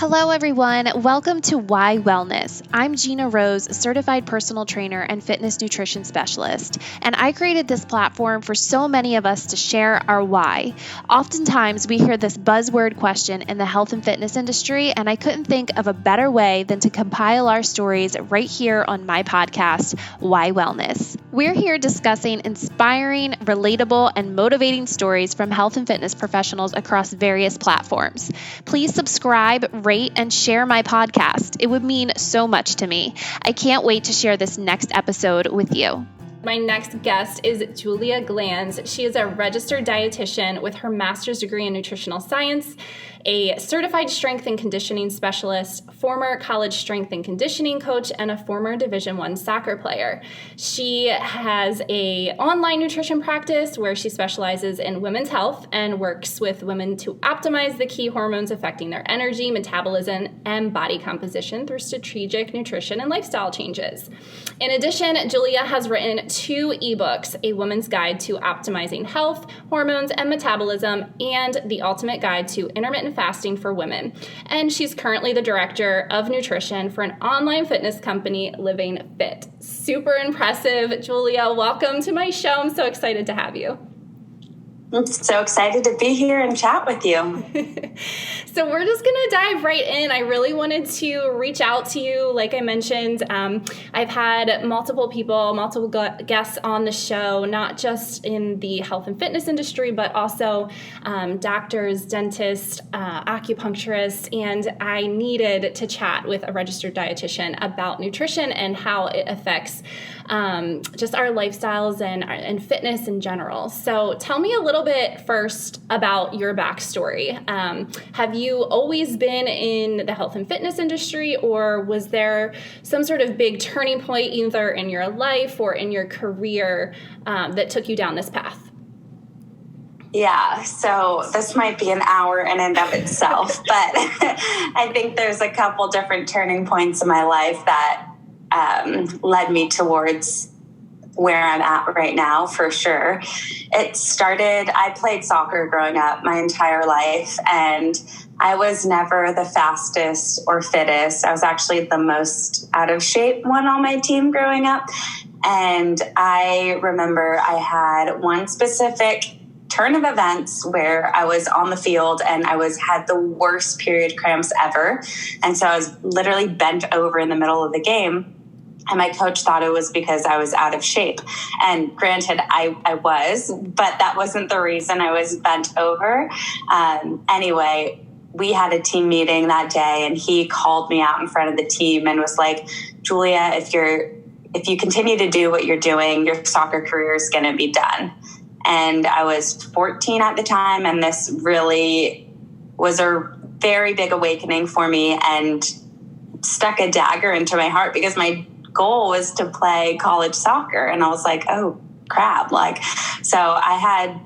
Hello, everyone. Welcome to Why Wellness. I'm Gina Rose, a certified personal trainer and fitness nutrition specialist, and I created this platform for so many of us to share our why. Oftentimes, we hear this buzzword question in the health and fitness industry, and I couldn't think of a better way than to compile our stories right here on my podcast, Why Wellness. We're here discussing inspiring, relatable, and motivating stories from health and fitness professionals across various platforms. Please subscribe, rate, and share my podcast. It would mean so much to me. I can't wait to share this next episode with you. My next guest is Julia Glanz. She is a registered dietitian with her master's degree in nutritional science, a certified strength and conditioning specialist, former college strength and conditioning coach, and a former Division I soccer player. She has an online nutrition practice where she specializes in women's health and works with women to optimize the key hormones affecting their energy, metabolism, and body composition through strategic nutrition and lifestyle changes. In addition, Julia has written 2 ebooks, A Woman's Guide to Optimizing Health, Hormones, and Metabolism, and The Ultimate Guide to Intermittent Fasting for Women. And she's currently the director of nutrition for an online fitness company, Living Fit. Super impressive. Julia, welcome to my show. I'm so excited to have you. I'm so excited to be here and chat with you. So we're just going to dive right in. I really wanted to reach out to you. Like I mentioned, I've had multiple guests on the show, not just in the health and fitness industry, but also doctors, dentists, acupuncturists, and I needed to chat with a registered dietitian about nutrition and how it affects just our lifestyles and fitness in general. So tell me a little bit first about your backstory. Have you always been in the health and fitness industry, or was there some sort of big turning point either in your life or in your career that took you down this path? Yeah, so this might be an hour in and of itself, but I think there's a couple different turning points in my life that led me towards where I'm at right now, for sure. I played soccer growing up my entire life, and I was never the fastest or fittest. I was actually the most out of shape one on my team growing up. And I remember I had one specific turn of events where I was on the field and I had the worst period cramps ever. And so I was literally bent over in the middle of the game. And my coach thought it was because I was out of shape. And granted, I was, but that wasn't the reason I was bent over. Anyway, we had a team meeting that day, and he called me out in front of the team and was like, Julia, if you continue to do what you're doing, your soccer career is going to be done. And I was 14 at the time, and this really was a very big awakening for me and stuck a dagger into my heart because my goal was to play college soccer. And I was like, oh crap. So I had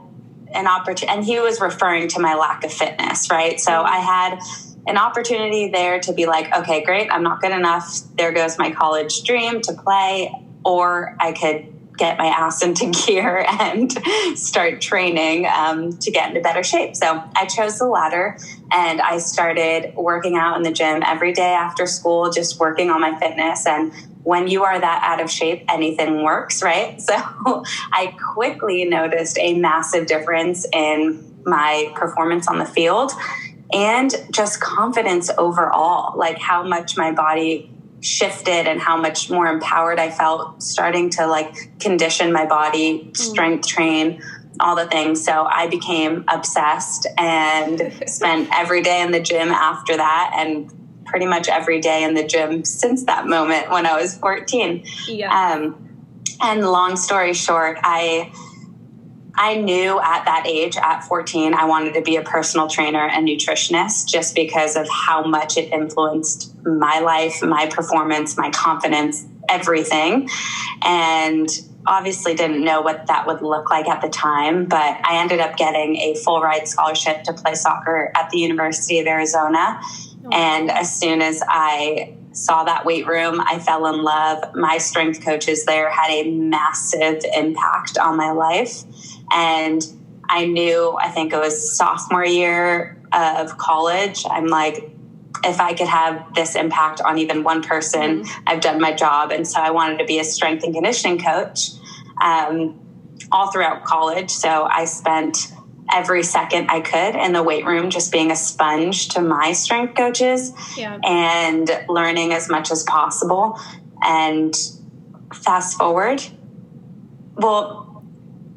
an opportunity, and he was referring to my lack of fitness, right? So I had an opportunity there to be like, okay, great. I'm not good enough. There goes my college dream to play, or I could get my ass into gear and start training to get into better shape. So I chose the latter, and I started working out in the gym every day after school, just working on my fitness. And when you are that out of shape, anything works, right? So I quickly noticed a massive difference in my performance on the field and just confidence overall, like how much my body shifted and how much more empowered I felt, starting to condition my body, strength train, all the things. So I became obsessed and spent every day in the gym after that, and pretty much every day in the gym since that moment when I was 14. Yeah. And long story short, I knew at that age, at 14, I wanted to be a personal trainer and nutritionist just because of how much it influenced my life, my performance, my confidence, everything. And obviously didn't know what that would look like at the time, but I ended up getting a full ride scholarship to play soccer at the University of Arizona. And as soon as I saw that weight room, I fell in love. My strength coaches there had a massive impact on my life. And I knew, I think it was sophomore year of college, I'm like, if I could have this impact on even one person, I've done my job. And so I wanted to be a strength and conditioning coach all throughout college. So I spent every second I could in the weight room just being a sponge to my strength coaches and learning as much as possible. And fast forward, well,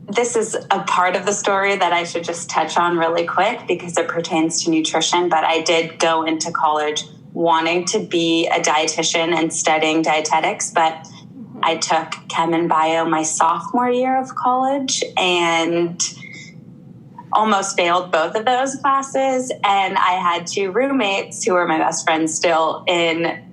this is a part of the story that I should just touch on really quick because it pertains to nutrition. But I did go into college wanting to be a dietitian and studying dietetics, but I took chem and bio my sophomore year of college and almost failed both of those classes. And I had 2 roommates who were my best friends still in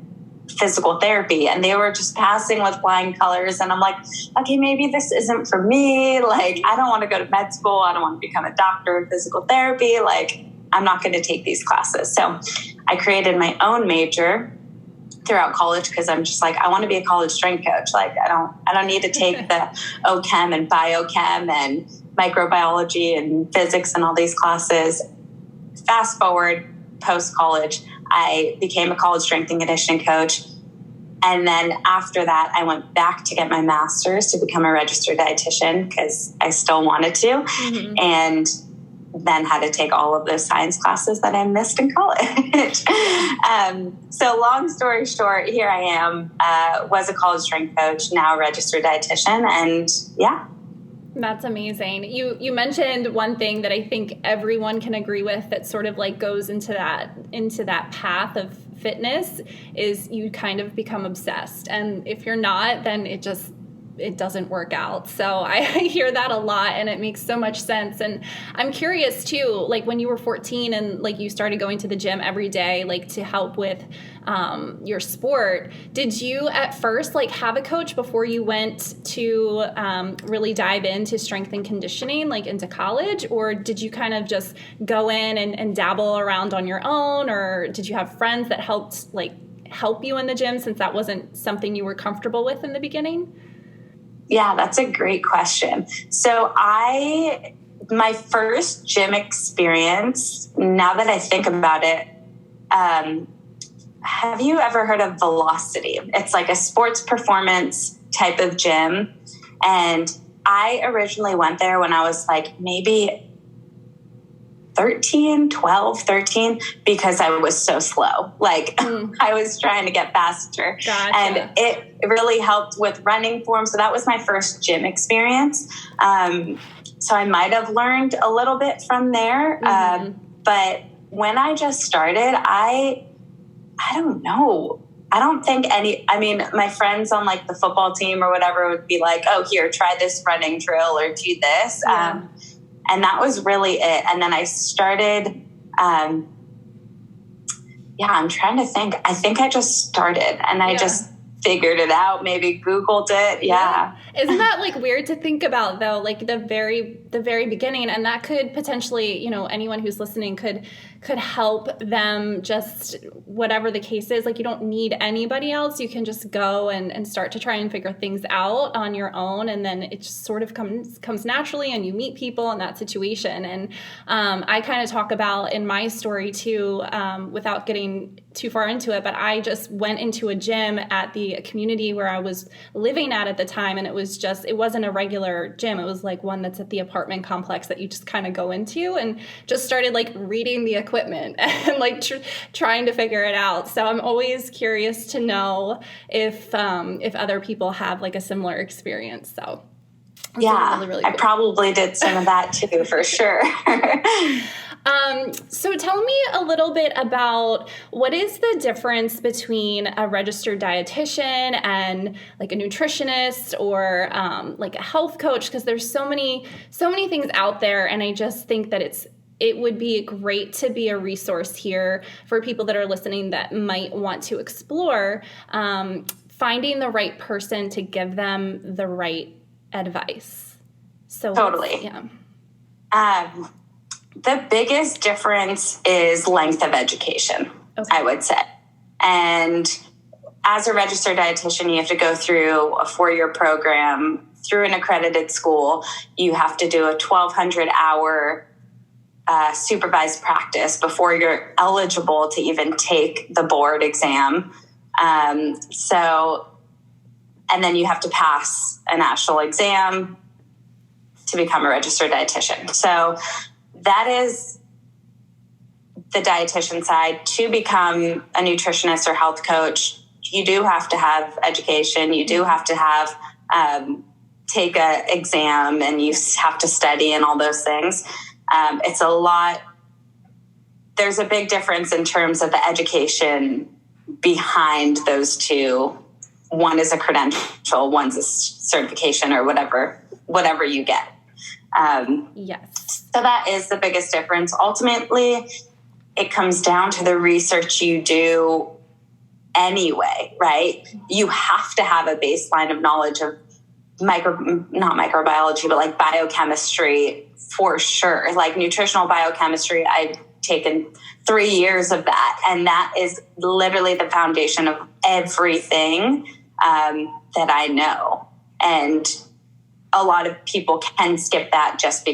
physical therapy, and they were just passing with flying colors. And I'm like, okay, maybe this isn't for me. Like, I don't want to go to med school. I don't want to become a doctor in physical therapy. Like, I'm not going to take these classes. So I created my own major throughout college because I'm just like, I want to be a college strength coach. Like, I don't need to take the OChem and biochem and microbiology and physics and all these classes. Fast forward, post-college, I became a college strength and conditioning coach. And then after that, I went back to get my master's to become a registered dietitian because I still wanted to. And then had to take all of those science classes that I missed in college. So long story short, here I am, was a college strength coach, now a registered dietitian. And yeah. That's amazing. You mentioned one thing that I think everyone can agree with that sort of like goes into that path of fitness is you kind of become obsessed. And if you're not, then it doesn't work out. So I hear that a lot and it makes so much sense. And I'm curious too, like when you were 14 and like you started going to the gym every day, like to help with your sport, did you at first like have a coach before you went to really dive into strength and conditioning, like into college? Or did you kind of just go in and dabble around on your own? Or did you have friends that help you in the gym since that wasn't something you were comfortable with in the beginning? Yeah, that's a great question. So my first gym experience, now that I think about it, have you ever heard of Velocity? It's like a sports performance type of gym. And I originally went there when I was like maybe 13 because I was so slow. Like I was trying to get faster. Gotcha. And it really helped with running form. So that was my first gym experience. So I might have learned a little bit from there. But when I just started, I don't know. I don't think my friends on like the football team or whatever would be like, oh, here, try this running drill or do this. Yeah. And that was really it. And then I started, I'm trying to think. I think I just started and I just figured it out, maybe Googled it. Yeah. Isn't that like weird to think about though? Like the very beginning, and that could potentially, anyone who's listening could help them, just whatever the case is. Like you don't need anybody else. You can just go and start to try and figure things out on your own. And then it just sort of comes naturally and you meet people in that situation. And I kind of talk about in my story too, without getting too far into it, but I just went into a gym at the community where I was living at the time. And it wasn't a regular gym. It was like one that's at the apartment complex that you just kind of go into, and just started like reading the equipment and like trying to figure it out. So I'm always curious to know if other people have like a similar experience. So yeah, really cool. I probably did some of that too, for sure. So tell me a little bit about what is the difference between a registered dietitian and like a nutritionist or like a health coach, because there's so many things out there, and I just think that it would be great to be a resource here for people that are listening that might want to explore finding the right person to give them the right advice. So totally. The biggest difference is length of education, okay, I would say. And as a registered dietitian, you have to go through a 4-year program through an accredited school. You have to do a 1,200-hour supervised practice before you're eligible to even take the board exam. And then you have to pass a national exam to become a registered dietitian. So that is the dietitian side. To become a nutritionist or health coach, you do have to have education. You do have to have take a exam, and you have to study and all those things. It's a lot. There's a big difference in terms of the education behind those two. One is a credential, one's a certification, or whatever you get. Yes. So that is the biggest difference. Ultimately, it comes down to the research you do anyway, right? You have to have a baseline of knowledge of not microbiology, but like biochemistry for sure. Like nutritional biochemistry, I've taken 3 years of that. And that is literally the foundation of everything that I know. And a lot of people can skip that just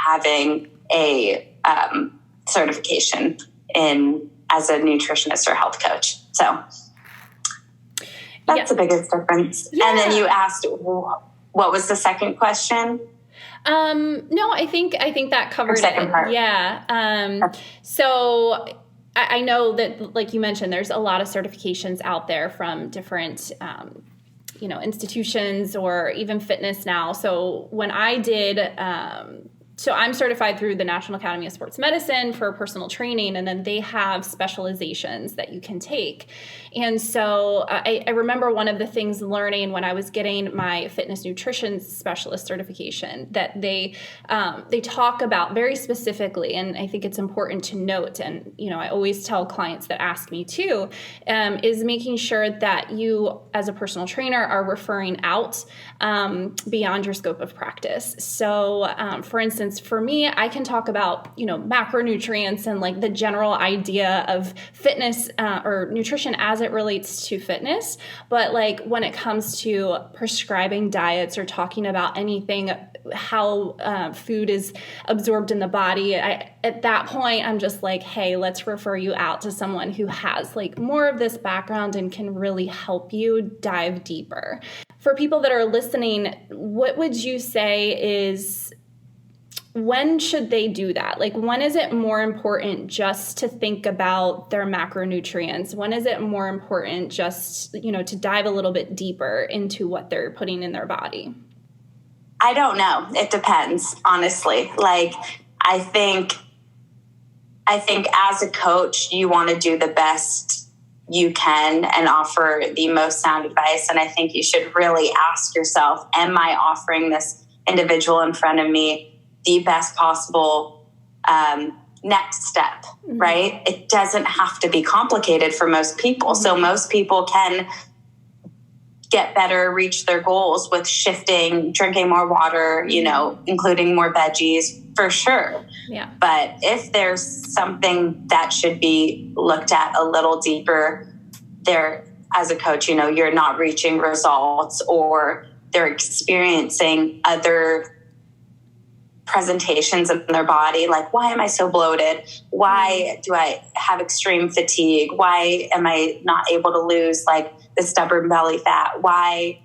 having a certification as a nutritionist or health coach. So that's the biggest difference. Yeah. And then you asked, what was the second question? No, I think that covers the second part. Yeah. So I know that, like you mentioned, there's a lot of certifications out there from different, institutions or even fitness now. So when I did, so I'm certified through the National Academy of Sports Medicine for personal training, and then they have specializations that you can take. And so I remember one of the things learning when I was getting my fitness nutrition specialist certification that they talk about very specifically, and I think it's important to note, and I always tell clients that ask me too, is making sure that you as a personal trainer are referring out beyond your scope of practice. So for instance, for me, I can talk about, macronutrients and like the general idea of fitness or nutrition as it relates to fitness. But like when it comes to prescribing diets or talking about anything, how food is absorbed in the body, at that point, I'm just like, hey, let's refer you out to someone who has like more of this background and can really help you dive deeper. For people that are listening, what would you say is, when should they do that? Like, when is it more important just to think about their macronutrients? When is it more important just, to dive a little bit deeper into what they're putting in their body? I don't know. It depends, honestly. Like, I think as a coach, you want to do the best you can and offer the most sound advice. And I think you should really ask yourself, am I offering this individual in front of me the best possible next step, right? It doesn't have to be complicated for most people. So most people can get better, reach their goals with shifting, drinking more water, including more veggies, for sure. Yeah. But if there's something that should be looked at a little deeper, there, as a coach, you're not reaching results, or they're experiencing other presentations in their body, like, why am I so bloated? Why do I have extreme fatigue? Why am I not able to lose like the stubborn belly fat? Why?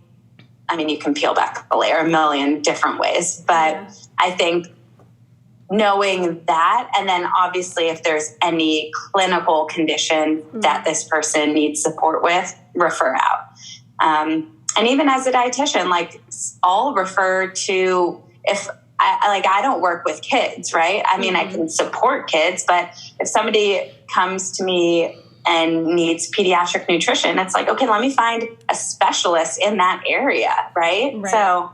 I mean, you can peel back the layer a million different ways, but I think knowing that, and then obviously if there's any clinical condition that this person needs support with, refer out. And even as a dietitian, like, I'll refer to, if I don't work with kids, right? I mean, I can support kids, but if somebody comes to me and needs pediatric nutrition, it's like, okay, let me find a specialist in that area, right? So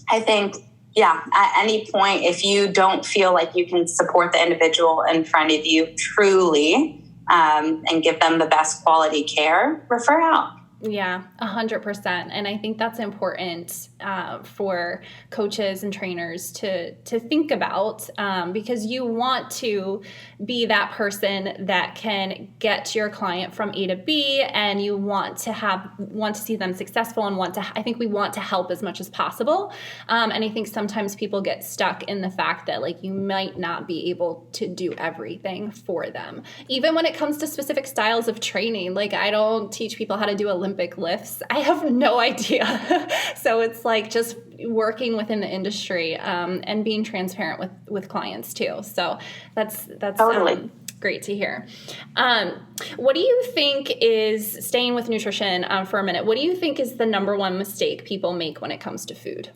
I think, at any point, if you don't feel like you can support the individual in front of you truly and give them the best quality care, refer out. Yeah, 100%. And I think that's important for coaches and trainers to think about, because you want to be that person that can get your client from A to B, and you want to see them successful, and I think we want to help as much as possible. And I think sometimes people get stuck in the fact that like you might not be able to do everything for them. Even when it comes to specific styles of training, like I don't teach people how to do Olympic lifts. I have no idea. So it's like just working within the industry, and being transparent with clients too. So that's totally. Great to hear. What do you think is, staying with nutrition for a minute, what do you think is the number one mistake people make when it comes to food?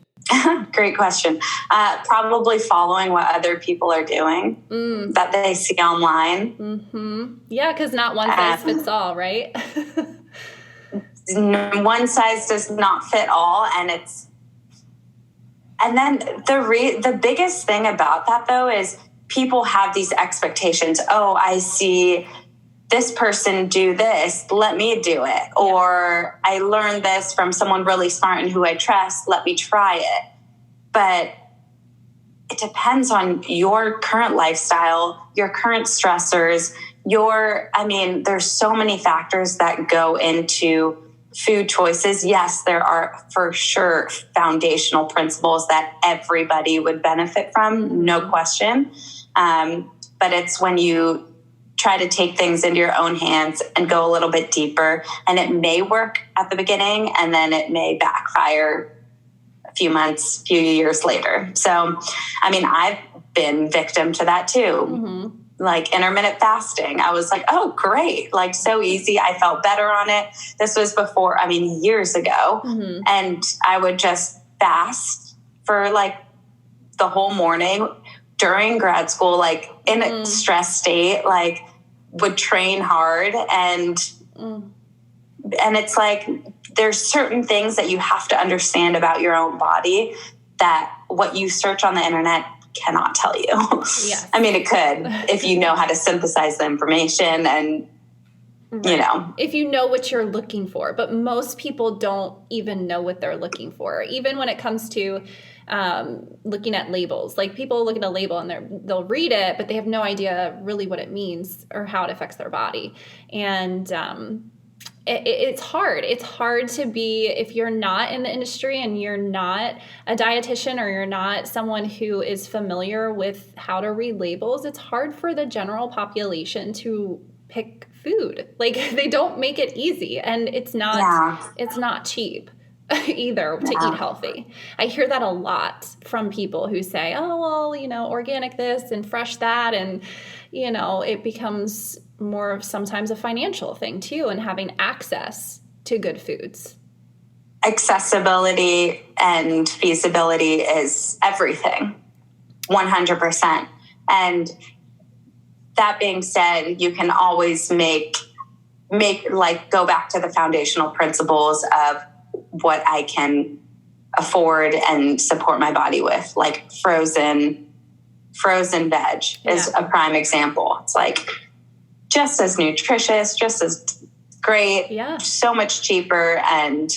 Great question. Probably following what other people are doing that they see online. Mm-hmm. Yeah, because not one size fits all, right? One size does not fit all, and then the biggest thing about that though is people have these expectations. Oh, I see this person do this, let me do it. Or I learned this from someone really smart and who I trust, let me try it. But it depends on your current lifestyle, your current stressors, there's so many factors that go into food choices. Yes, there are for sure foundational principles that everybody would benefit from, no question. But it's when you try to take things into your own hands and go a little bit deeper, and it may work at the beginning and then it may backfire a few years later. So, I've been victim to that too. Mm-hmm. Like intermittent fasting. I was like, oh, great. Like so easy. I felt better on it. This was before, years ago. Mm-hmm. And I would just fast for like the whole morning during grad school, like in a stress state, like would train hard. And it's like, there's certain things that you have to understand about your own body that what you search on the internet cannot tell you. Yes. It could, if you know how to synthesize the information and, if you know what you're looking for, but most people don't even know what they're looking for. Even when it comes to looking at labels, like people look at a label and they'll read it, but they have no idea really what it means or how it affects their body. And, it's hard. It's hard to be, if you're not in the industry and you're not a dietitian or you're not someone who is familiar with how to read labels, it's hard for the general population to pick food. Like they don't make it easy, and it's not cheap either to eat healthy. I hear that a lot from people who say, oh, well, organic this and fresh that. And, it becomes more of sometimes a financial thing too, and having access to good foods. Accessibility and feasibility is everything, 100%. And that being said, you can always make go back to the foundational principles of what I can afford and support my body with, like frozen veg is a prime example. It's like just as nutritious, just as great, so much cheaper, and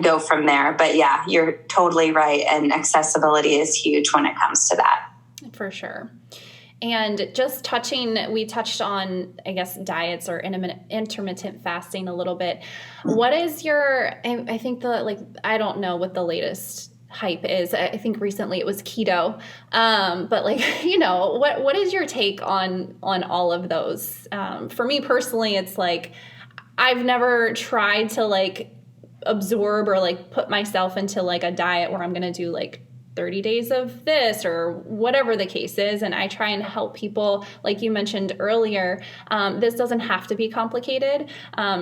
go from there. But yeah, you're totally right. And accessibility is huge when it comes to that. For sure. And we touched on, I guess, diets or intermittent fasting a little bit. What is I think I don't know what the latest hype is. I think recently it was keto. But what is your take on all of those? For me personally, it's like, I've never tried to absorb or put myself into a diet where I'm going to do 30 days of this or whatever the case is. And I try and help people, like you mentioned earlier, this doesn't have to be complicated.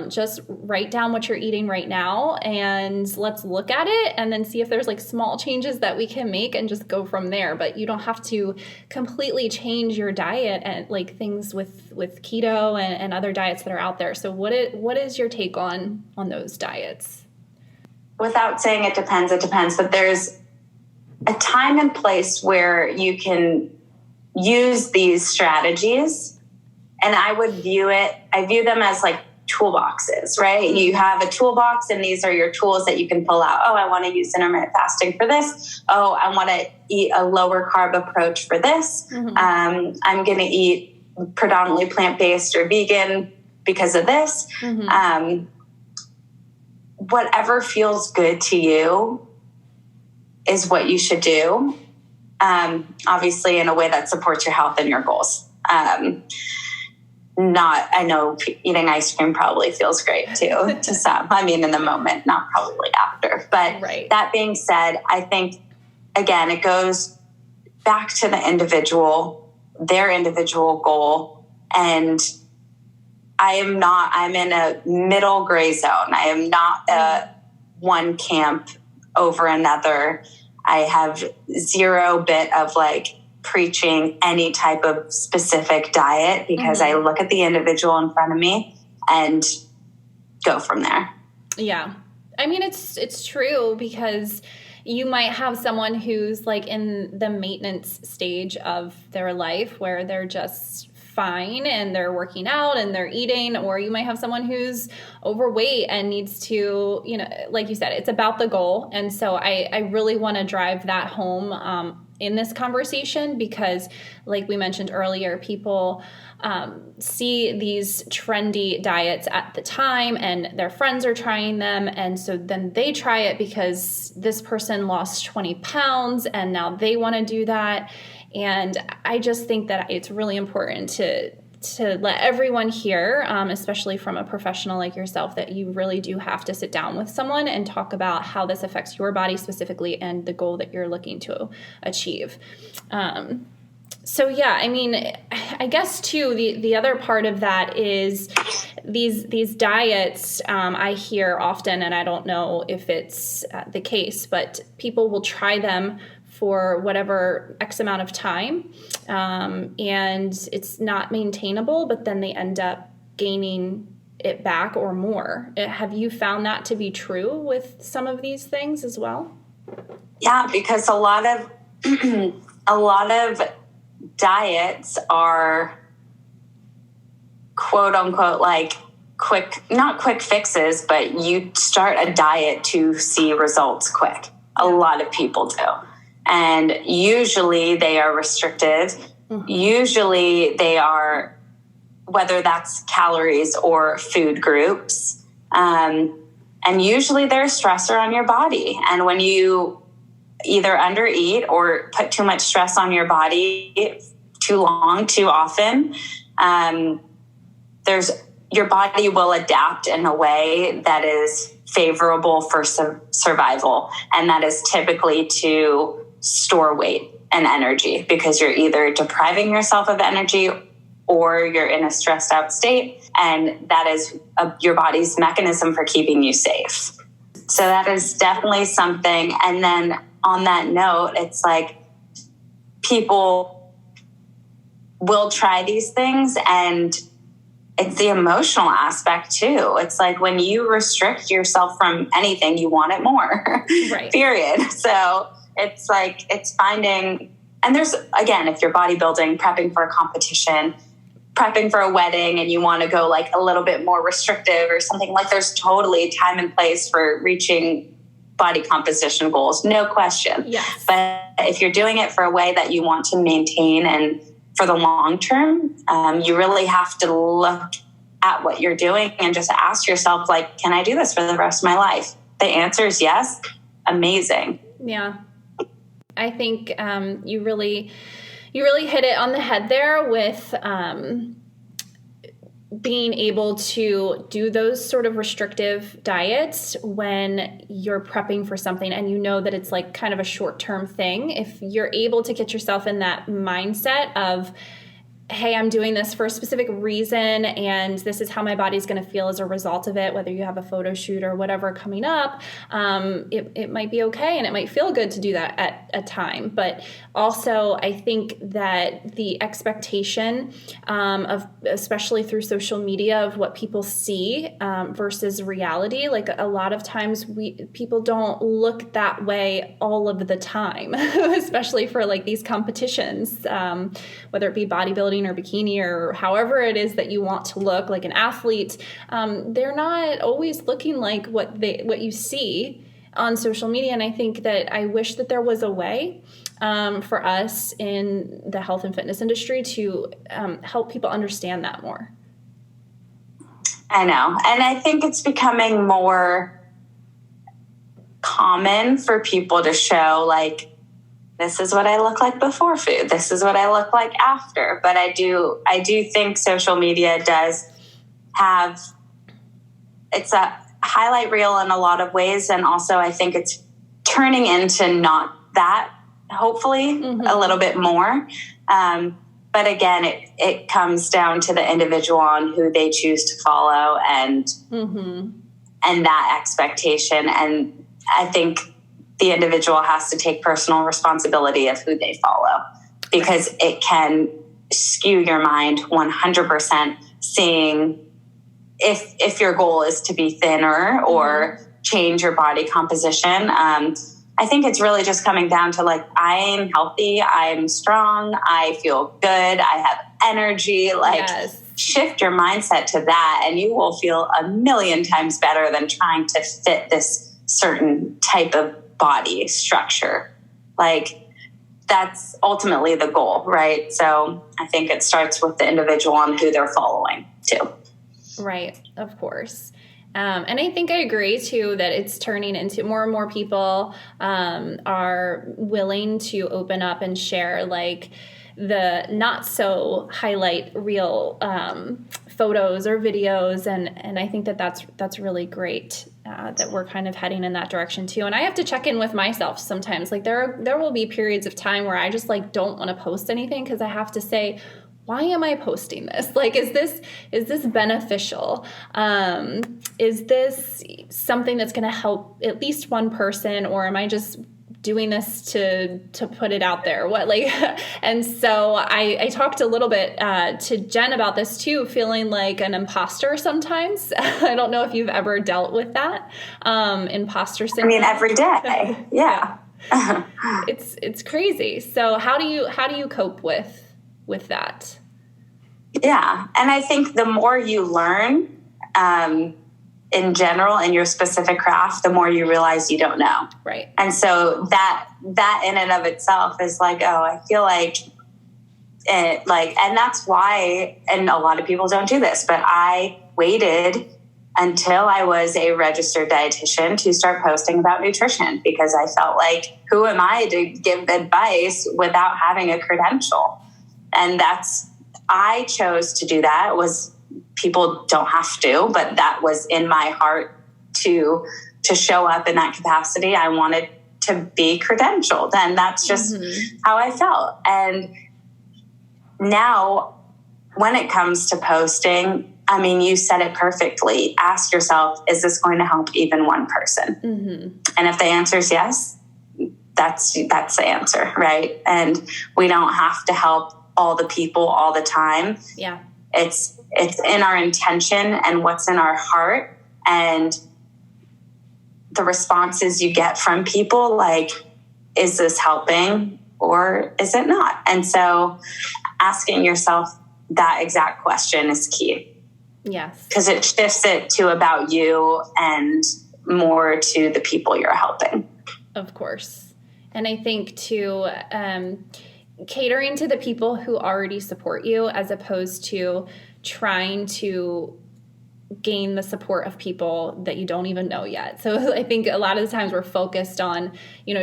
Just write down what you're eating right now and let's look at it and then see if there's small changes that we can make and just go from there. But you don't have to completely change your diet and things with keto and other diets that are out there. So what is your take on those diets? Without saying it depends, but there's a time and place where you can use these strategies. And I view them as toolboxes, right? You have a toolbox and these are your tools that you can pull out. Oh, I want to use intermittent fasting for this. Oh, I want to eat a lower carb approach for this. I'm going to eat predominantly plant-based or vegan because of this. Whatever feels good to you is what you should do. Obviously in a way that supports your health and your goals. I know eating ice cream probably feels great too, to some. I mean, in the moment, not probably after. But That being said, I think, again, it goes back to the individual, their individual goal. And I'm in a middle gray zone. I am not a one camp over another. I have zero bit of preaching any type of specific diet because I look at the individual in front of me and go from there. Yeah. I mean, it's true because you might have someone who's in the maintenance stage of their life where they're just fine and they're working out and they're eating, or you might have someone who's overweight and needs to, like you said, it's about the goal. And so I really want to drive that home in this conversation because, like we mentioned earlier, people see these trendy diets at the time and their friends are trying them. And so then they try it because this person lost 20 pounds and now they want to do that. And I just think that it's really important to let everyone hear, especially from a professional like yourself, that you really do have to sit down with someone and talk about how this affects your body specifically and the goal that you're looking to achieve. So yeah, I mean, I guess too, the other part of that is these diets I hear often, and I don't know if it's the case, but people will try them for whatever X amount of time, and it's not maintainable, but then they end up gaining it back or more. Have you found that to be true with some of these things as well? Yeah, because a lot of diets are quote unquote not quick fixes, but you start a diet to see results quick. A lot of people do. And usually they are restrictive. Usually they are, whether that's calories or food groups. And usually they're a stressor on your body. And when you either undereat or put too much stress on your body too long, too often, your body will adapt in a way that is favorable for survival. And that is typically to store weight and energy because you're either depriving yourself of energy or you're in a stressed out state. And that is your body's mechanism for keeping you safe. So that is definitely something. And then on that note, it's people will try these things and it's the emotional aspect too. It's when you restrict yourself from anything, you want it more, right? Period. So it's finding, and there's, again, if you're bodybuilding, prepping for a competition, prepping for a wedding, and you want to go a little bit more restrictive or something, there's totally time and place for reaching body composition goals, no question. Yes. But if you're doing it for a way that you want to maintain and for the long term, you really have to look at what you're doing and just ask yourself, can I do this for the rest of my life? The answer is yes. Amazing. Yeah. I think you really hit it on the head there with being able to do those sort of restrictive diets when you're prepping for something and you know that it's kind of a short-term thing. If you're able to get yourself in that mindset of, hey, I'm doing this for a specific reason and this is how my body's going to feel as a result of it, whether you have a photo shoot or whatever coming up, it might be okay and it might feel good to do that at a time. But also I think that the expectation of, especially through social media, of what people see versus reality, a lot of times people don't look that way all of the time, especially for these competitions, whether it be bodybuilding bodybuilding or bikini or however it is that you want to look like an athlete, they're not always looking like what you see on social media. And I think that I wish that there was a way for us in the health and fitness industry to help people understand that more. I know. And I think it's becoming more common for people to show, like, this is what I look like before food. This is what I look like after. But I do think social media does have, it's a highlight reel in a lot of ways. And also I think it's turning into not that, hopefully, a little bit more. But again, it comes down to the individual on who they choose to follow and that expectation. And I think the individual has to take personal responsibility of who they follow, because it can skew your mind 100%, seeing if your goal is to be thinner or change your body composition. I think it's really just coming down to, like, I'm healthy, I'm strong, I feel good, I have energy. Like, shift your mindset to that and you will feel a million times better than trying to fit this certain type of body structure. Like, that's ultimately the goal, right? So I think it starts with the individual and who they're following too. Right, of course. And I think I agree too that it's turning into more and more people are willing to open up and share, like, the not so highlight reel photos or videos, and I think that that's really great that we're kind of heading in that direction too. And I have to check in with myself sometimes. Like, there will be periods of time where I just, like, don't want to post anything because I have to say, why am I posting this? Like, is this beneficial? Is this something that's going to help at least one person, or am I just doing this to put it out there? What, like, and so I talked a little bit to Jen about this too, feeling like an imposter sometimes. I don't know if you've ever dealt with that, imposter syndrome. I mean, every day. Yeah. It's crazy. So how do you cope with that? Yeah. And I think the more you learn, in general, in your specific craft, the more you realize you don't know. Right. And so that in and of itself is like, oh, I feel like it, like, and that's why, and a lot of people don't do this, but I waited until I was a registered dietitian to start posting about nutrition, because I felt like, who am I to give advice without having a credential? And I chose to do that. People don't have to, but that was in my heart to show up in that capacity. I wanted to be credentialed, and that's just how I felt. And now when it comes to posting, I mean, you said it perfectly. Ask yourself, is this going to help even one person? And if the answer is yes, that's the answer, right? And we don't have to help all the people all the time. Yeah. It's in our intention and what's in our heart, and the responses you get from people, like, is this helping or is it not? And so asking yourself that exact question is key. Yes. Because it shifts it to about you and more to the people you're helping. Of course. And I think too, catering to the people who already support you, as opposed to trying to gain the support of people that you don't even know yet. So I think a lot of the times we're focused on,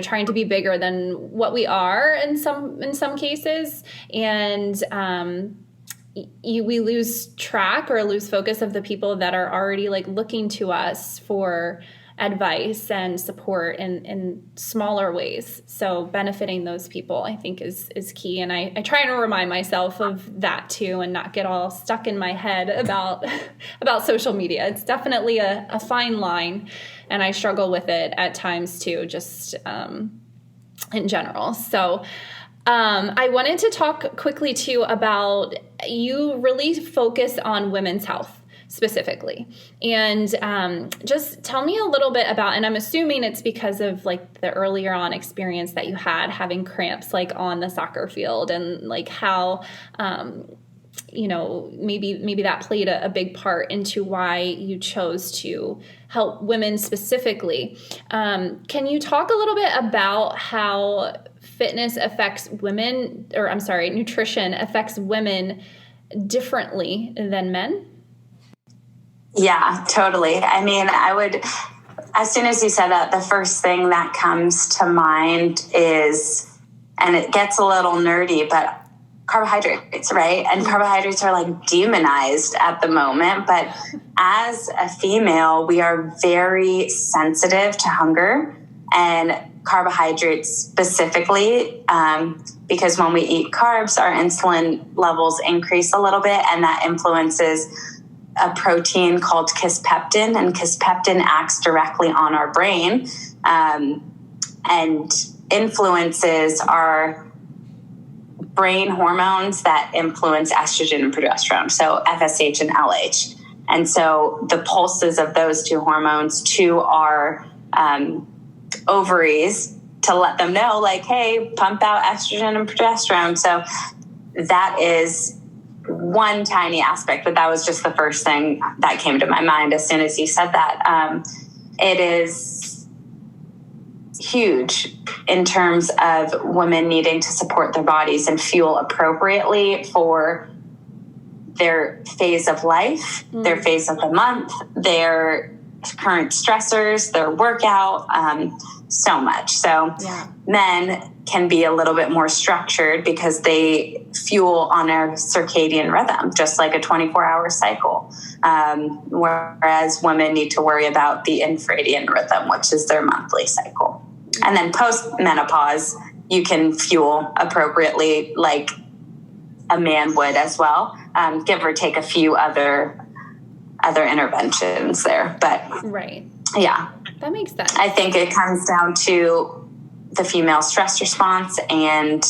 trying to be bigger than what we are in some cases. And we lose track or lose focus of the people that are already, like, looking to us for advice and support in smaller ways. So benefiting those people, I think, is key. And I try to remind myself of that too, and not get all stuck in my head about social media. It's definitely a fine line, and I struggle with it at times too, just in general. So I wanted to talk quickly too about, you really focus on women's health. specifically. And just tell me a little bit about, and I'm assuming it's because of like the earlier on experience that you had having cramps like on the soccer field, and like how, maybe that played a big part into why you chose to help women specifically. Can you talk a little bit about how fitness affects women, nutrition affects women differently than men? Yeah, totally. I mean, as soon as you said that, the first thing that comes to mind is, and it gets a little nerdy, but carbohydrates, right? And carbohydrates are like demonized at the moment. But as a female, we are very sensitive to hunger and carbohydrates specifically, because when we eat carbs, our insulin levels increase a little bit, and that influences a protein called kisspeptin, and kisspeptin acts directly on our brain and influences our brain hormones that influence estrogen and progesterone, so FSH and LH. And so the pulses of those two hormones to our ovaries to let them know, like, hey, pump out estrogen and progesterone. So that is one tiny aspect, but that was just the first thing that came to my mind as soon as you said that. It is huge in terms of women needing to support their bodies and fuel appropriately for their phase of life, their phase of the month, their current stressors, their workout, so much. So men can be a little bit more structured because they fuel on our circadian rhythm, just like a 24-hour cycle. Whereas women need to worry about the infradian rhythm, which is their monthly cycle. And then post-menopause, you can fuel appropriately like a man would as well, give or take a few other interventions there. But right. Yeah. That makes sense. I think it comes down to the female stress response and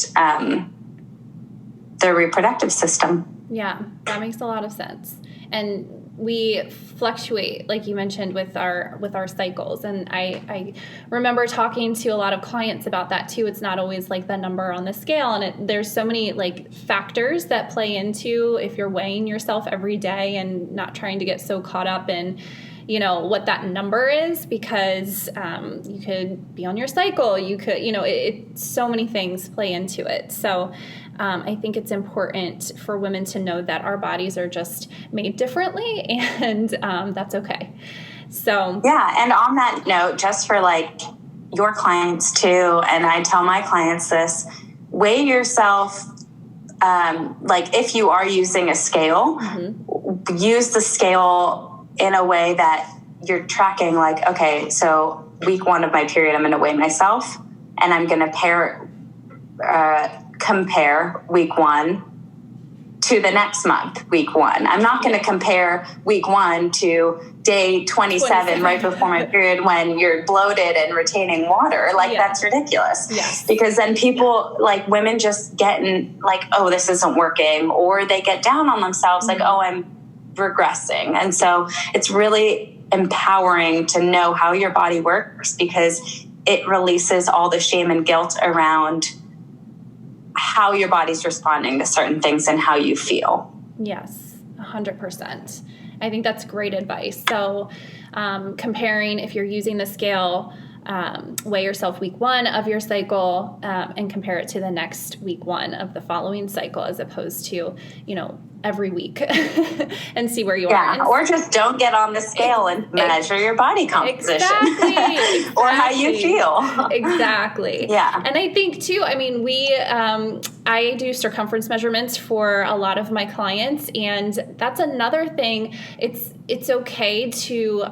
the reproductive system. Yeah, that makes a lot of sense. And we fluctuate, like you mentioned, with our cycles. And I remember talking to a lot of clients about that too. It's not always like the number on the scale. And there's so many like factors that play into if you're weighing yourself every day and not trying to get so caught up in, what that number is, because you could be on your cycle. You could, so many things play into it. So I think it's important for women to know that our bodies are just made differently, and that's okay. So yeah. And on that note, just for like your clients too, and I tell my clients this, weigh yourself. Like if you are using a scale, use the scale in a way that you're tracking, like, okay, so week 1 of my period, I'm going to weigh myself, and I'm going to compare week 1 to the next month, week 1. I'm not going to compare week 1 to day 27 right before my period when you're bloated and retaining water. Like, that's ridiculous. Yes. Because then people, like women, just get in like, oh, this isn't working, or they get down on themselves, like, oh, I'm regressing. And so it's really empowering to know how your body works, because it releases all the shame and guilt around how your body's responding to certain things and how you feel. Yes, 100%. I think that's great advice. So comparing, if you're using the scale, weigh yourself week 1 of your cycle and compare it to the next week 1 of the following cycle, as opposed to, every week and see where you are. Yeah, or just don't get on the scale and measure your body composition. Exactly. Or how you feel. Exactly. Yeah. And I think too, I mean, I do circumference measurements for a lot of my clients, and that's another thing. It's okay to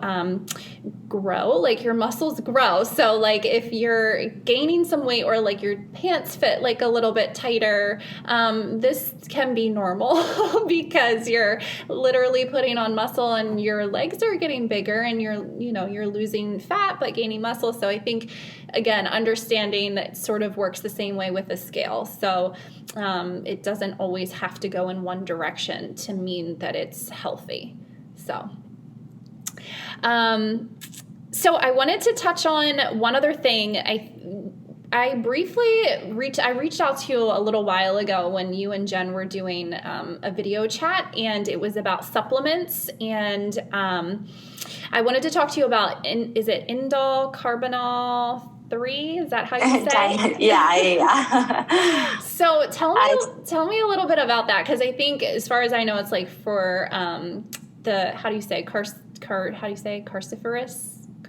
grow, like your muscles grow. So like if you're gaining some weight, or like your pants fit like a little bit tighter, this can be normal because you're literally putting on muscle and your legs are getting bigger, and you're losing fat but gaining muscle. So I think, again, understanding that sort of works the same way with the scale. So it doesn't always have to go in one direction to mean that it's healthy. So, so I wanted to touch on one other thing. I reached out to you a little while ago when you and Jen were doing a video chat, and it was about supplements. And I wanted to talk to you about, is it indole carbonol 3? Is that how you say? Yeah. So tell me a little bit about that, because I think, as far as I know, it's like for how do you say cruciferous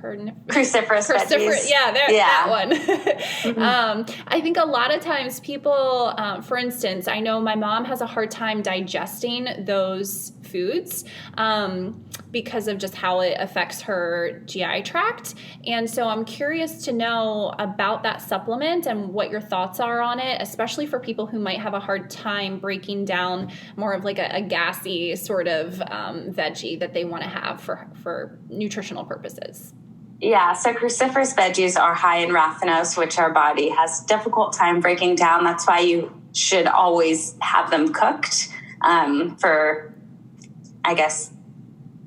veggies. That one. I think a lot of times people, for instance, I know my mom has a hard time digesting those foods because of just how it affects her GI tract. And so I'm curious to know about that supplement and what your thoughts are on it, especially for people who might have a hard time breaking down more of like a gassy sort of veggie that they want to have for nutritional purposes. Yeah, so cruciferous veggies are high in raffinose, which our body has a difficult time breaking down. That's why you should always have them cooked for, I guess,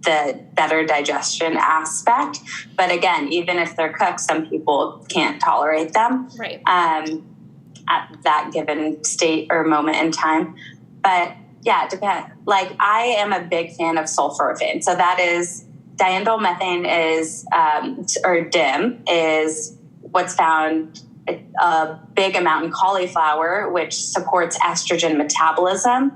the better digestion aspect. But again, even if they're cooked, some people can't tolerate them at that given state or moment in time. But yeah, it depends. Like, I am a big fan of sulforaphane. So that is diindole methane is, or DIM, is what's found a big amount in cauliflower, which supports estrogen metabolism.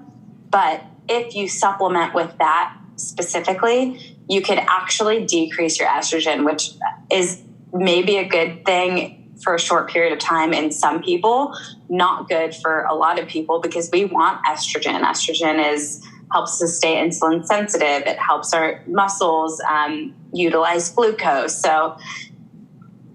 But if you supplement with that specifically, you could actually decrease your estrogen, which is maybe a good thing for a short period of time in some people, not good for a lot of people, because we want estrogen. Estrogen helps us stay insulin sensitive. It helps our muscles utilize glucose. So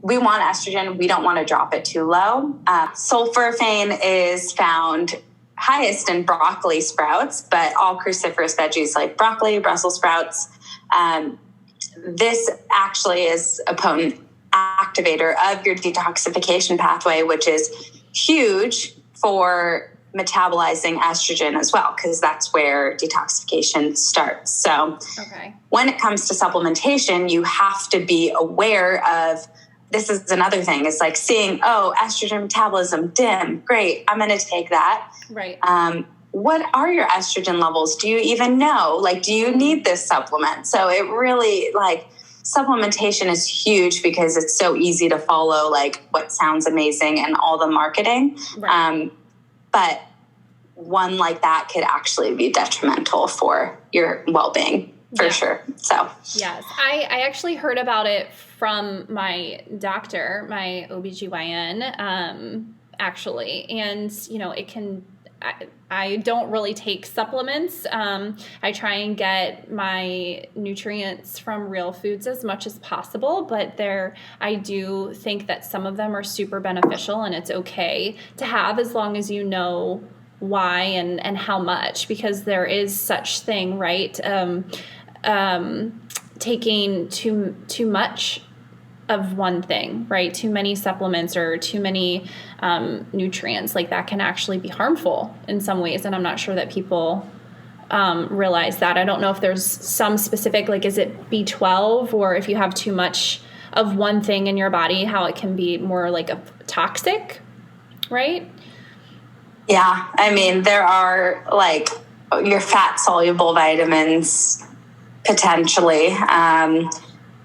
we want estrogen. We don't want to drop it too low. Sulforaphane is found highest in broccoli sprouts, but all cruciferous veggies like broccoli, Brussels sprouts. This actually is a potent activator of your detoxification pathway, which is huge for metabolizing estrogen as well, because that's where detoxification starts. So when it comes to supplementation, you have to be aware of, this is another thing. It's like seeing, estrogen metabolism, DIM, great, I'm going to take that. Right. What are your estrogen levels? Do you even know? Like, do you need this supplement? So it really, supplementation is huge because it's so easy to follow, what sounds amazing and all the marketing. Right. But one like that could actually be detrimental for your well-being, for sure. So yes, I actually heard about it from my doctor, my OBGYN, actually. And, it can, I don't really take supplements. I try and get my nutrients from real foods as much as possible, but I do think that some of them are super beneficial, and it's okay to have as long as you know why and how much, because there is such thing, right? Taking too much of one thing, right? Too many supplements or too many nutrients, that can actually be harmful in some ways. And I'm not sure that people realize that. I don't know if there's some specific, is it B12, or if you have too much of one thing in your body, how it can be more a toxic, right? Yeah. I mean, there are your fat soluble vitamins potentially,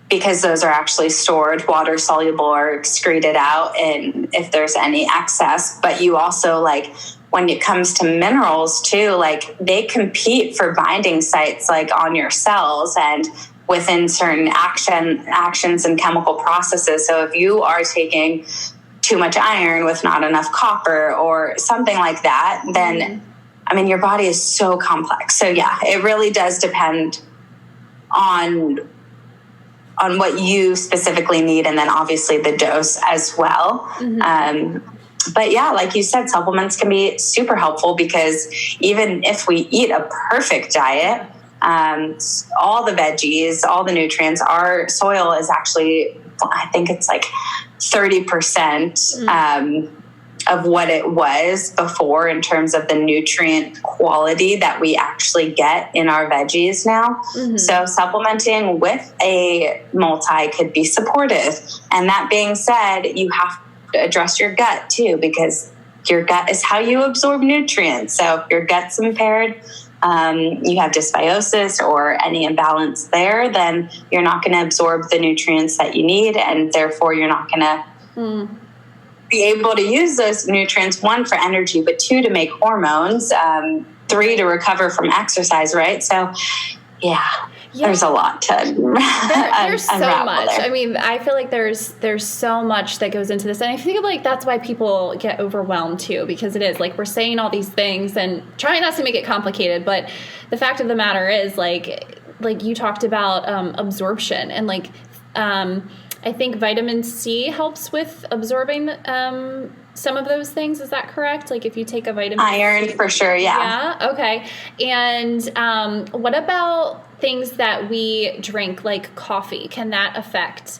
because those are actually stored water soluble or excreted out, and if there's any excess. But you also, when it comes to minerals too, they compete for binding sites on your cells and within certain actions and chemical processes. So if you are taking too much iron with not enough copper or something like that, then your body is so complex. So yeah, it really does depend on what you specifically need, and then obviously the dose as well. But yeah, like you said, supplements can be super helpful, because even if we eat a perfect diet, all the veggies, all the nutrients, our soil is actually, I think it's 30% of what it was before in terms of the nutrient quality that we actually get in our veggies now. Mm-hmm. So supplementing with a multi could be supportive. And that being said, you have to address your gut too, because your gut is how you absorb nutrients. So if your gut's impaired, you have dysbiosis or any imbalance there, then you're not going to absorb the nutrients that you need, and therefore you're not going to be able to use those nutrients, 1, for energy, but 2, to make hormones, 3, to recover from exercise, right? So, yeah. There's a lot to there's so much. There. I mean, I feel like there's so much that goes into this. And I feel like that's why people get overwhelmed too, because it is like we're saying all these things and trying not to make it complicated. But the fact of the matter is, like you talked about absorption, and I think vitamin C helps with absorbing some of those things. Is that correct? Like if you take a vitamin iron C, for sure. Yeah. Okay. And what about things that we drink, like coffee? Can that affect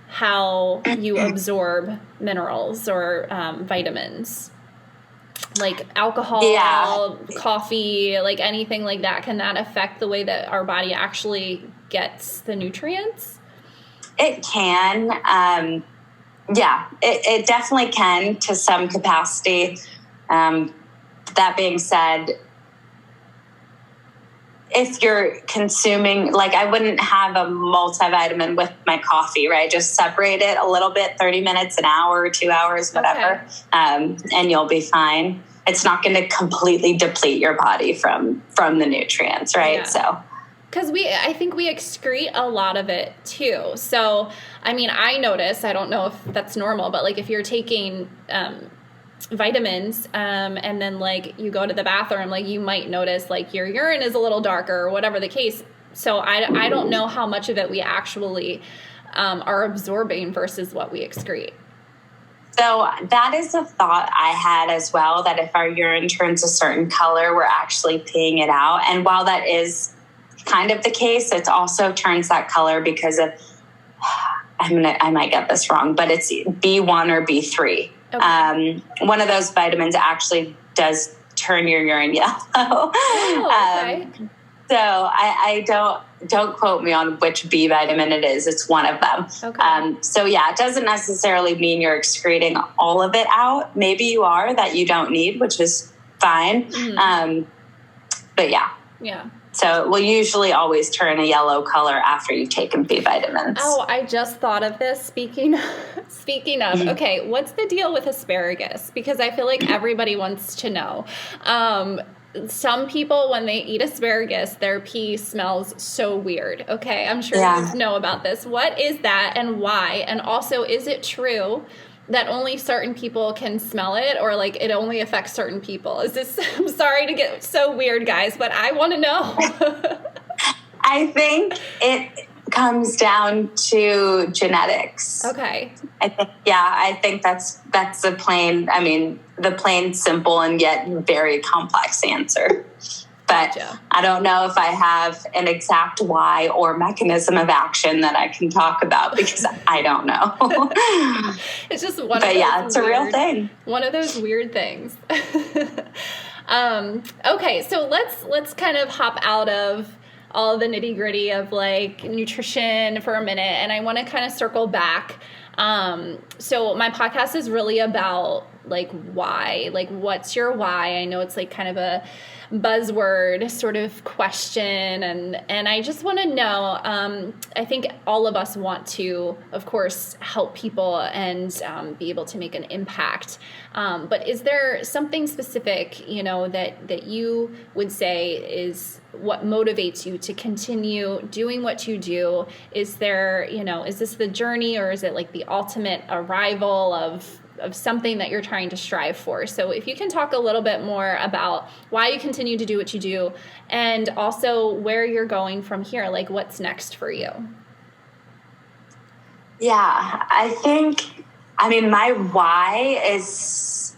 how you absorb minerals or vitamins? Like alcohol, coffee, like anything like that. Can that affect the way that our body actually gets the nutrients? It can. It definitely can to some capacity. That being said, if you're consuming, like I wouldn't have a multivitamin with my coffee, right? Just separate it a little bit, 30 minutes, an hour, 2 hours, whatever, and you'll be fine. It's not going to completely deplete your body from the nutrients, right? Yeah. So. Because I think we excrete a lot of it too. So, I mean, I notice, I don't know if that's normal, but like if you're taking vitamins and then like you go to the bathroom, like you might notice like your urine is a little darker or whatever the case. So I don't know how much of it we actually are absorbing versus what we excrete. So that is a thought I had as well, that if our urine turns a certain color, we're actually peeing it out. And while that is kind of the case, it also turns that color because of, I might get this wrong, but it's B1 or B3. Okay. One of those vitamins actually does turn your urine yellow. Oh, okay. So I don't quote me on which B vitamin it is. It's one of them. Okay. So yeah, it doesn't necessarily mean you're excreting all of it out. Maybe you are, that you don't need, which is fine. Mm-hmm. But yeah. Yeah. So it will usually always turn a yellow color after you've taken B vitamins. Oh, I just thought of this. Speaking of, okay, what's the deal with asparagus? Because I feel like everybody wants to know. Some people, when they eat asparagus, their pee smells so weird. Okay, I'm sure you know about this. What is that and why? And also, is it true that only certain people can smell it, or like it only affects certain people? Is this, I'm sorry to get so weird, guys, but I want to know. I think it comes down to genetics. Okay. I think that's the plain, simple and yet very complex answer. But gotcha. I don't know if I have an exact why or mechanism of action that I can talk about, because I don't know. It's just one. But yeah, it's weird, a real thing. One of those weird things. Okay, so let's kind of hop out of all the nitty gritty of like nutrition for a minute, and I want to kind of circle back. So my podcast is really about like why, like what's your why? I know it's like kind of a buzzword sort of question, and I just want to know, I think all of us want to, of course, help people and be able to make an impact, but is there something specific, that you would say is what motivates you to continue doing what you do? Is there, is this the journey, or is it like the ultimate arrival of something that you're trying to strive for? So if you can talk a little bit more about why you continue to do what you do, and also where you're going from here, like what's next for you. Yeah, my why is,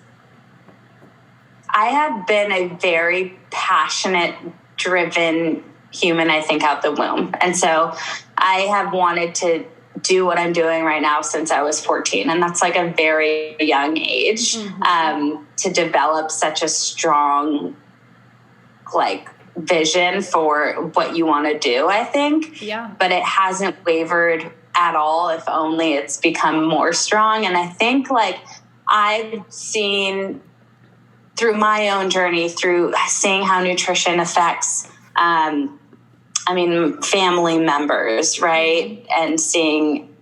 I have been a very passionate, driven human, I think, out the womb. And so I have wanted to do what I'm doing right now since I was 14. And that's like a very young age, to develop such a strong, like, vision for what you want to do, I think. Yeah. But it hasn't wavered at all, if only it's become more strong. And I think, like, I've seen through my own journey, through seeing how nutrition affects, family members, right? And seeing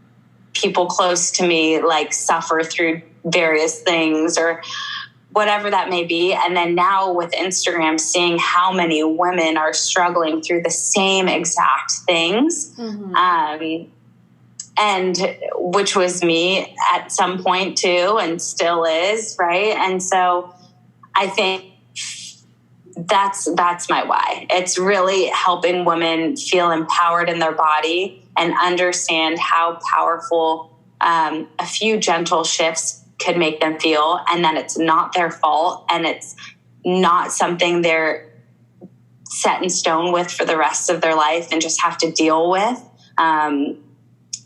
people close to me, like, suffer through various things or whatever that may be. And then now with Instagram, seeing how many women are struggling through the same exact things. And which was me at some point too, and still is, right? And so I think that's my why. It's really helping women feel empowered in their body and understand how powerful a few gentle shifts could make them feel, and that it's not their fault and it's not something they're set in stone with for the rest of their life and just have to deal with.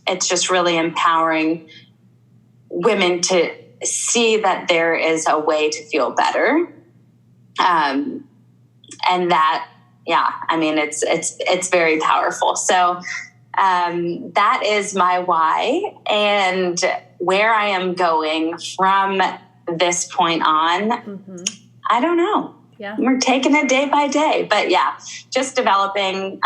It's just really empowering women to see that there is a way to feel better. And that, it's very powerful. So that is my why, and where I am going from this point on, I don't know. Yeah. We're taking it day by day, but just developing,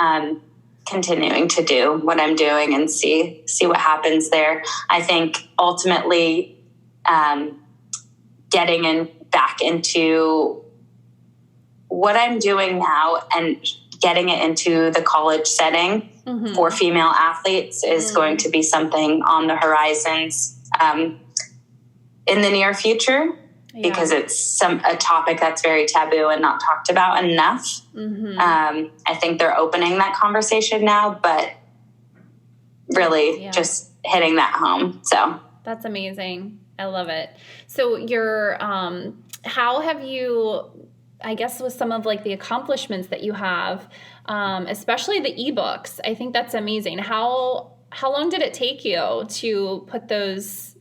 continuing to do what I'm doing and see what happens there. I think ultimately, getting back into what I'm doing now and getting it into the college setting for female athletes is going to be something on the horizons in the near future, because it's a topic that's very taboo and not talked about enough. I think they're opening that conversation now, but really just hitting that home. So that's amazing. I love it. So you're, how have you, I guess, with some of like the accomplishments that you have, especially the ebooks, I think that's amazing. How long did it take you to put those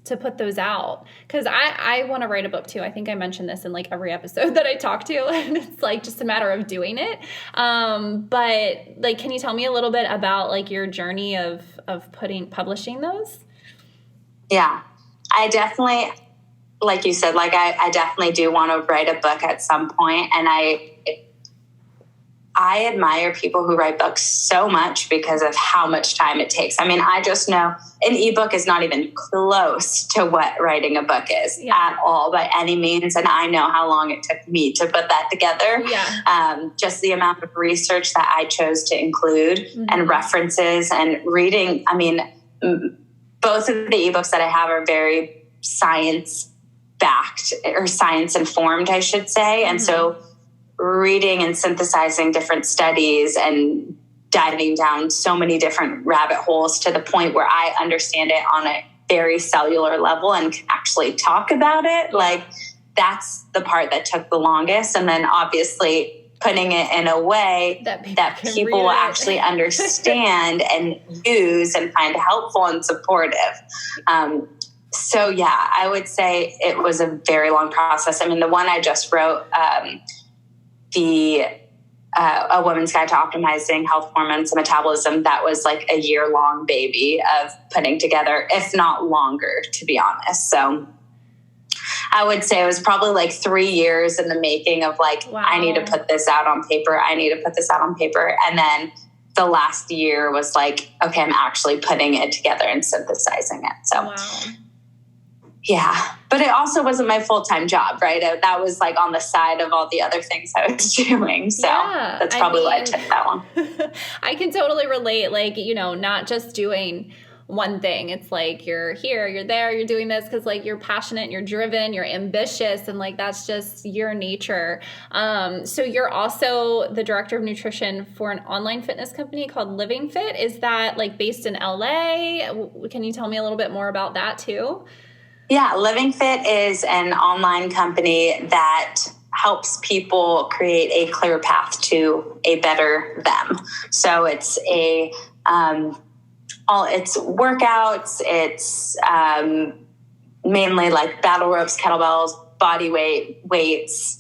out? Because I want to write a book too. I think I mentioned this in like every episode that I talk to, and it's like just a matter of doing it. But like, can you tell me a little bit about like your journey of publishing those? Yeah, I definitely, like you said, like I definitely do want to write a book at some point. And I admire people who write books so much because of how much time it takes. I mean, I just know an ebook is not even close to what writing a book is at all by any means. And I know how long it took me to put that together. Just the amount of research that I chose to include and references and reading. I mean, both of the ebooks that I have are very science-backed or science-informed, I should say. And so reading and synthesizing different studies and diving down so many different rabbit holes to the point where I understand it on a very cellular level and can actually talk about it. Like, that's the part that took the longest. And then obviously putting it in a way that people will actually understand and use and find helpful and supportive. So yeah, I would say it was a very long process. I mean, the one I just wrote, A Woman's Guide to Optimizing Health, Hormones, and Metabolism, that was like a year-long baby of putting together, if not longer, to be honest. So I would say it was probably like 3 years in the making of like, I need to put this out on paper. And then the last year was like, okay, I'm actually putting it together and synthesizing it. So yeah, but it also wasn't my full-time job, right? That was like on the side of all the other things I was doing. So that's probably why I took that one. I can totally relate. Like, you know, not just doing one thing. It's like you're here, you're there, you're doing this because like you're passionate, you're driven, you're ambitious, and like that's just your nature. So you're also the director of nutrition for an online fitness company called Living Fit. Is that like based in LA? Can you tell me a little bit more about that too? Yeah, Living Fit is an online company that helps people create a clear path to a better them. So it's a it's workouts. It's mainly like battle ropes, kettlebells, body weights.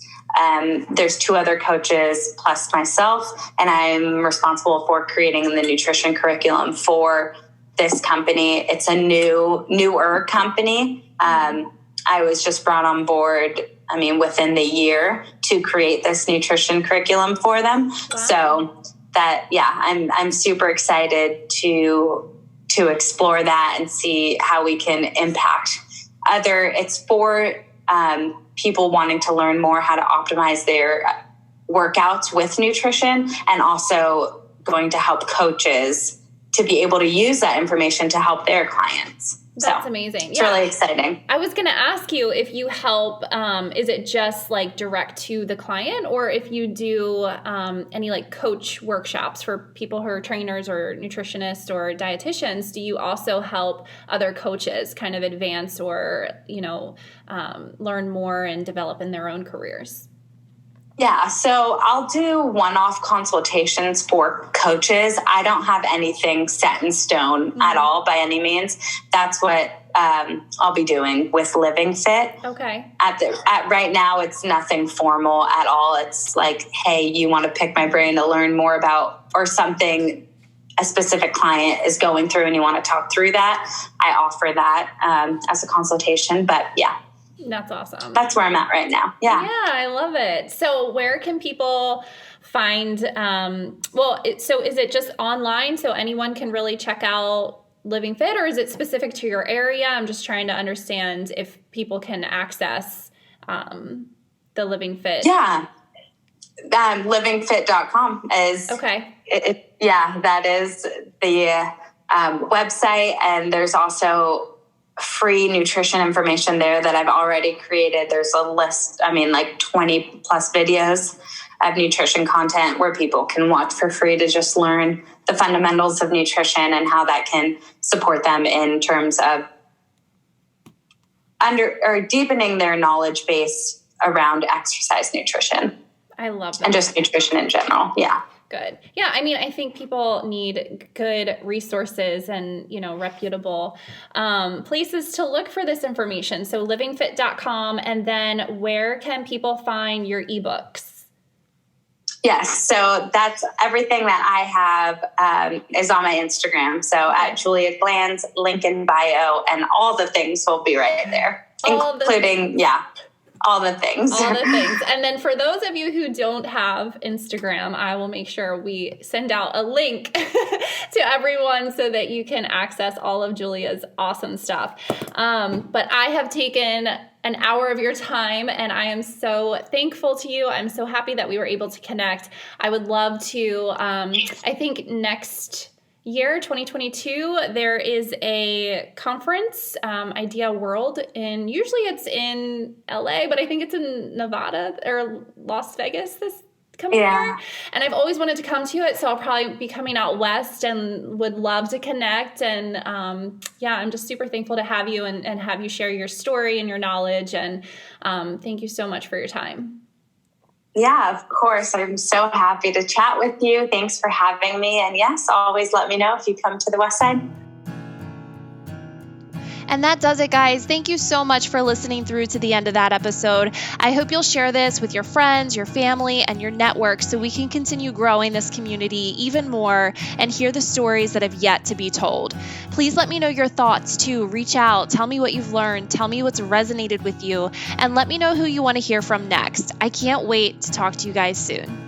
There's 2 other coaches plus myself, and I'm responsible for creating the nutrition curriculum for this company. It's a newer company. I was just brought on board, within the year to create this nutrition curriculum for them. Wow. So that, I'm super excited to explore that and see how we can impact it's for people wanting to learn more how to optimize their workouts with nutrition, and also going to help coaches to be able to use that information to help their clients. That's amazing. It's really exciting. I was going to ask you if you help, is it just like direct to the client, or if you do any like coach workshops for people who are trainers or nutritionists or dietitians? Do you also help other coaches kind of advance or, learn more and develop in their own careers? Yeah, so I'll do one-off consultations for coaches. I don't have anything set in stone at all by any means. That's what I'll be doing with Living Fit. Okay. At right now, it's nothing formal at all. It's like, hey, you want to pick my brain to learn more about or something a specific client is going through and you want to talk through that. I offer that as a consultation, but yeah. That's awesome. That's where I'm at right now. Yeah. Yeah, I love it. So where can people find, so is it just online so anyone can really check out Living Fit, or is it specific to your area? I'm just trying to understand if people can access the Living Fit. Yeah. Livingfit.com is. Okay. That is the website. And there's also free nutrition information there that I've already created. There's a list, 20 plus videos of nutrition content where people can watch for free to just learn the fundamentals of nutrition and how that can support them in terms of deepening their knowledge base around exercise nutrition. I love that. And just nutrition in general. Yeah. Good. Yeah. I think people need good resources and, reputable places to look for this information. So livingfit.com. And then where can people find your ebooks? Yes. So that's everything that I have is on my Instagram. So at Julia Glanz, link in bio, and all the things will be right there, including, all the things. All the things. And then for those of you who don't have Instagram, I will make sure we send out a link to everyone so that you can access all of Julia's awesome stuff. But I have taken an hour of your time, and I am so thankful to you. I'm so happy that we were able to connect. I would love to, I think next year, 2022, there is a conference, Idea World, and usually it's in LA, but I think it's in Nevada or Las Vegas this coming year. And I've always wanted to come to it, so I'll probably be coming out west and would love to connect. And I'm just super thankful to have you and have you share your story and your knowledge. And thank you so much for your time. Yeah, of course. I'm so happy to chat with you. Thanks for having me. And yes, always let me know if you come to the West Side. And that does it, guys. Thank you so much for listening through to the end of that episode. I hope you'll share this with your friends, your family, and your network so we can continue growing this community even more and hear the stories that have yet to be told. Please let me know your thoughts too. Reach out. Tell me what you've learned. Tell me what's resonated with you. And let me know who you want to hear from next. I can't wait to talk to you guys soon.